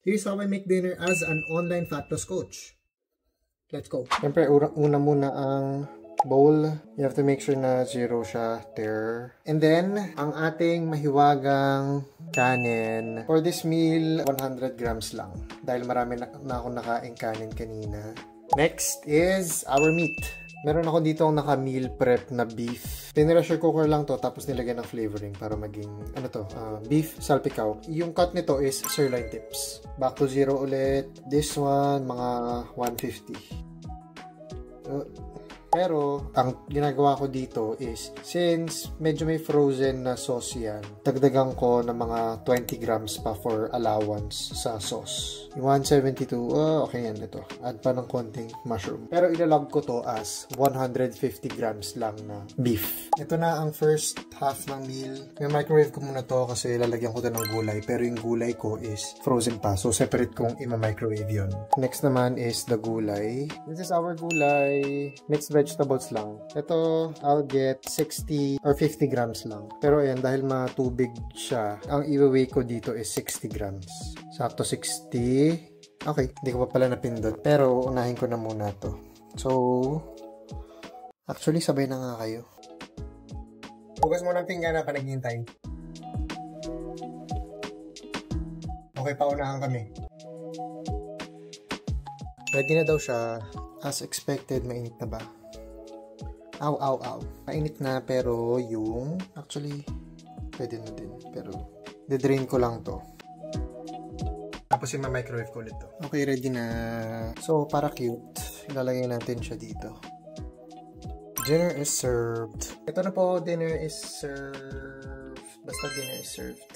Here's how I make dinner as an online fat loss coach. Let's go. Siyempre, una muna ang bowl. You have to make sure na zero siya there. And then, ang ating mahiwagang kanin. For this meal, 100 grams lang. Dahil marami na akong nakain kanin kanina. Next is our meat. Meron ako dito ang naka-meal prep na beef. Pinressure cooker lang to, tapos nilagyan ng flavoring para maging, beef salpicao. Yung cut nito is sirloin tips. Back to zero ulit. This one, mga 150. Pero, ang ginagawa ko dito is, since medyo may frozen na sauce yan, dagdagan ko ng mga 20 grams pa for allowance sa sauce. Yung 172, okay yan ito. Add pa ng konting mushroom. Pero ilalog ko to as 150 grams lang na beef. Ito na ang first half ng meal. May microwave ko muna to kasi lalagyan ko to ng gulay. Pero yung gulay ko is frozen pa. So, separate kong ima-microwave yun. Next naman is the gulay. This is our gulay. Mixed vegetables lang. Ito, I'll get 60 or 50 grams lang. Pero ayan, dahil matubig siya, ang i-weigh ko dito is 60 grams. Sakto 60. Okay, hindi ko pa pala napindot. Pero, unahin ko na muna to. So, actually, sabay na nga kayo. Hugas mo ng pinggan na panaghihintay. Okay, paunahan kami. Ready na daw siya. As expected, mainit na ba? Ow, ow, ow. Mainit na, pero yung... Actually, pwede na din. Pero, de-drain ko lang to. Tapos yung microwave ko ulit to. Okay, ready na. So, para cute, ilalagay natin siya dito. Dinner is served. Ito na po, dinner is served. Basta dinner is served.